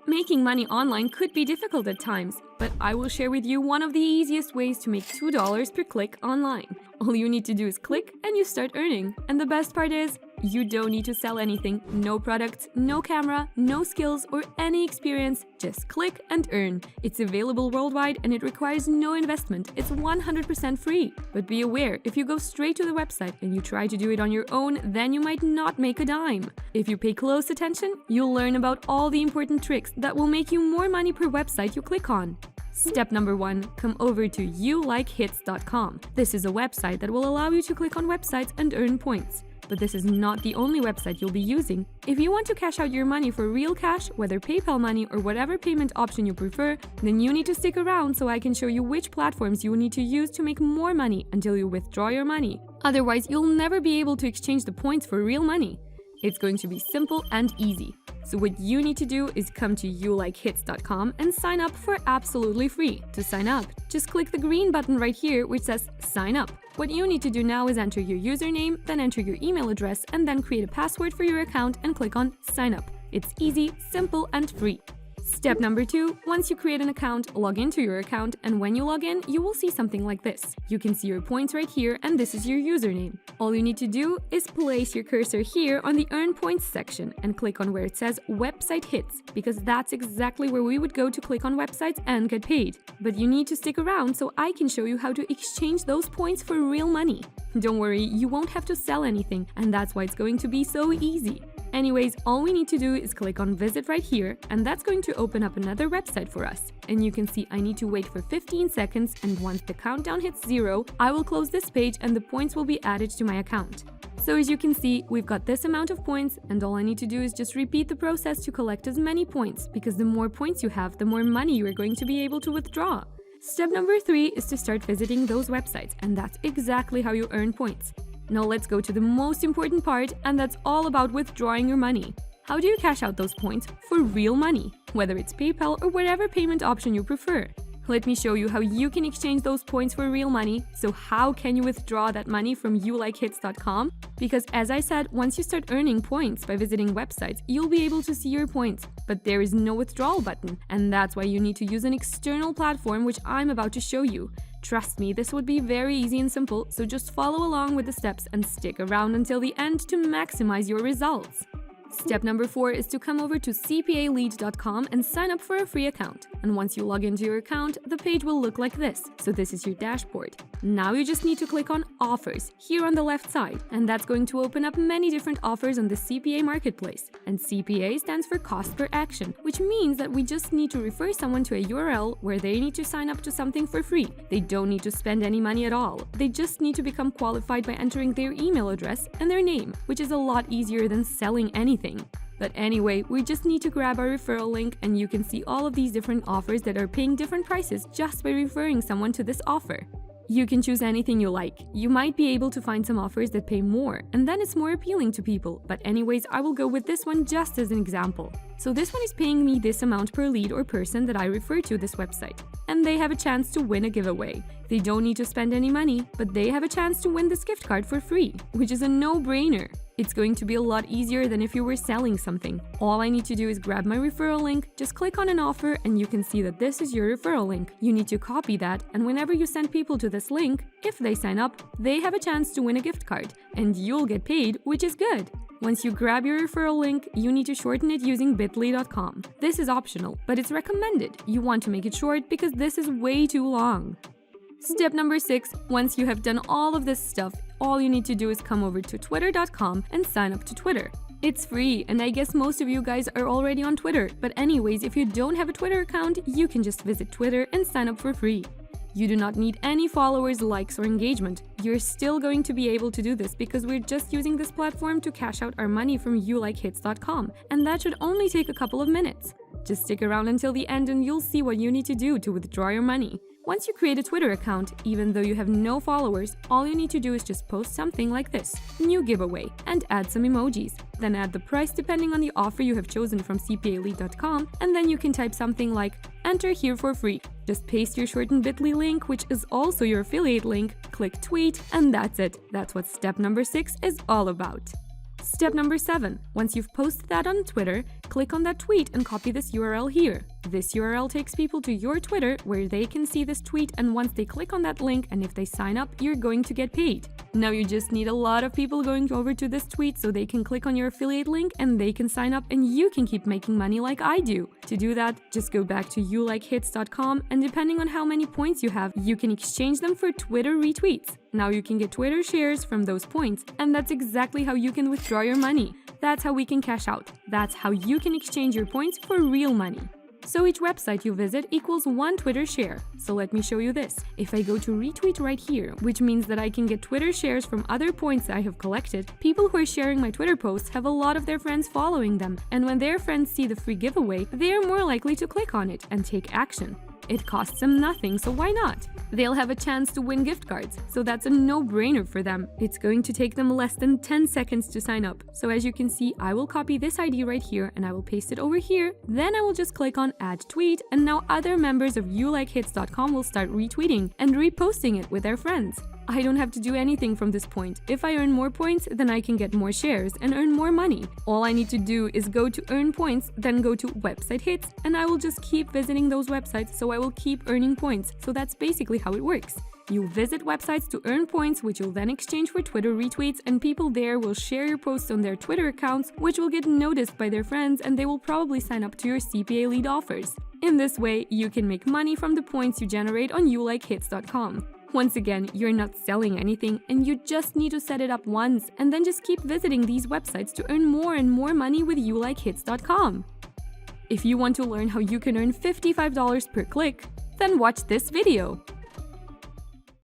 Making money online could be difficult at times, but I will share with you one of the easiest ways to make $2 per click online. All you need to do is click and you start earning. And the best part is, you don't need to sell anything, no products, no camera, no skills, or any experience, just click and earn. It's available worldwide and it requires no investment, it's 100% free. But be aware, if you go straight to the website and you try to do it on your own, then you might not make a dime. If you pay close attention, you'll learn about all the important tricks that will make you more money per website you click on. Step number 1, come over to youlikehits.com. This is a website that will allow you to click on websites and earn points. But this is not the only website you'll be using. If you want to cash out your money for real cash, whether PayPal money or whatever payment option you prefer, then you need to stick around so I can show you which platforms you will need to use to make more money until you withdraw your money. Otherwise, you'll never be able to exchange the points for real money. It's going to be simple and easy. So what you need to do is come to youlikehits.com and sign up for absolutely free. To sign up, just click the green button right here which says sign up. What you need to do now is enter your username, then enter your email address, and then create a password for your account and click on sign up. It's easy, simple, and free. Step number 2, once you create an account, log into your account, and when you log in, you will see something like this. You can see your points right here, and this is your username. All you need to do is place your cursor here on the Earn Points section and click on where it says Website Hits, because that's exactly where we would go to click on websites and get paid. But you need to stick around so I can show you how to exchange those points for real money. Don't worry, you won't have to sell anything, and that's why it's going to be so easy. Anyways, all we need to do is click on visit right here, and that's going to open up another website for us. And you can see I need to wait for 15 seconds, and once the countdown hits 0, I will close this page and the points will be added to my account. So as you can see, we've got this amount of points, and all I need to do is just repeat the process to collect as many points, because the more points you have, the more money you are going to be able to withdraw. Step number 3 is to start visiting those websites, and that's exactly how you earn points. Now let's go to the most important part, and that's all about withdrawing your money. How do you cash out those points for real money, whether it's PayPal or whatever payment option you prefer? Let me show you how you can exchange those points for real money. So how can you withdraw that money from youlikehits.com? Because as I said, once you start earning points by visiting websites, you'll be able to see your points. But there is no withdrawal button, and that's why you need to use an external platform which I'm about to show you. Trust me, this would be very easy and simple, so just follow along with the steps and stick around until the end to maximize your results. Step number 4 is to come over to cpalead.com and sign up for a free account. And once you log into your account, the page will look like this. So this is your dashboard. Now you just need to click on Offers here on the left side, and that's going to open up many different offers on the CPA marketplace. And CPA stands for Cost Per Action, which means that we just need to refer someone to a URL where they need to sign up to something for free. They don't need to spend any money at all. They just need to become qualified by entering their email address and their name, which is a lot easier than selling anything. But anyway, we just need to grab our referral link, and you can see all of these different offers that are paying different prices just by referring someone to this offer. You can choose anything you like. You might be able to find some offers that pay more, and then it's more appealing to people. But anyways, I will go with this one just as an example. So this one is paying me this amount per lead or person that I refer to this website. And they have a chance to win a giveaway. They don't need to spend any money, but they have a chance to win this gift card for free, which is a no-brainer. It's going to be a lot easier than if you were selling something. All I need to do is grab my referral link, just click on an offer, and you can see that this is your referral link. You need to copy that, and whenever you send people to this link, if they sign up, they have a chance to win a gift card, and you'll get paid, which is good. Once you grab your referral link, you need to shorten it using bit.ly.com. This is optional, but it's recommended. You want to make it short because this is way too long. Step number 6, once you have done all of this stuff, all you need to do is come over to twitter.com and sign up to Twitter. It's free, and I guess most of you guys are already on Twitter, but anyways, if you don't have a Twitter account, you can just visit Twitter and sign up for free. You do not need any followers, likes, or engagement. You're still going to be able to do this because we're just using this platform to cash out our money from youlikehits.com, and that should only take a couple of minutes. Just stick around until the end and you'll see what you need to do to withdraw your money. Once you create a Twitter account, even though you have no followers, all you need to do is just post something like this, new giveaway, and add some emojis. Then add the price depending on the offer you have chosen from cpalead.com, and then you can type something like, enter here for free. Just paste your shortened bit.ly link, which is also your affiliate link, click tweet, and that's it. That's what step number 6 is all about. Step number 7. Once you've posted that on Twitter, click on that tweet and copy this URL here. This URL takes people to your Twitter where they can see this tweet, and once they click on that link and if they sign up, you're going to get paid. Now you just need a lot of people going over to this tweet so they can click on your affiliate link and they can sign up and you can keep making money like I do. To do that, just go back to youlikehits.com, and depending on how many points you have, you can exchange them for Twitter retweets. Now you can get Twitter shares from those points, and that's exactly how you can withdraw your money. That's how we can cash out. That's how you can exchange your points for real money. So each website you visit equals 1 Twitter share. So let me show you this. If I go to retweet right here, which means that I can get Twitter shares from other points I have collected, people who are sharing my Twitter posts have a lot of their friends following them, and when their friends see the free giveaway, they are more likely to click on it and take action. It costs them nothing, so why not? They'll have a chance to win gift cards, so that's a no-brainer for them. It's going to take them less than 10 seconds to sign up. So as you can see, I will copy this ID right here and I will paste it over here. Then I will just click on Add Tweet, and now other members of youlikehits.com will start retweeting and reposting it with their friends. I don't have to do anything from this point. If I earn more points, then I can get more shares and earn more money. All I need to do is go to Earn Points, then go to Website Hits, and I will just keep visiting those websites, so I will keep earning points. So that's basically how it works. You visit websites to earn points, which you'll then exchange for Twitter retweets, and people there will share your posts on their Twitter accounts, which will get noticed by their friends, and they will probably sign up to your CPA lead offers. In this way, you can make money from the points you generate on youlikehits.com. Once again, you're not selling anything, and you just need to set it up once and then just keep visiting these websites to earn more and more money with youlikehits.com. If you want to learn how you can earn $55 per click, then watch this video.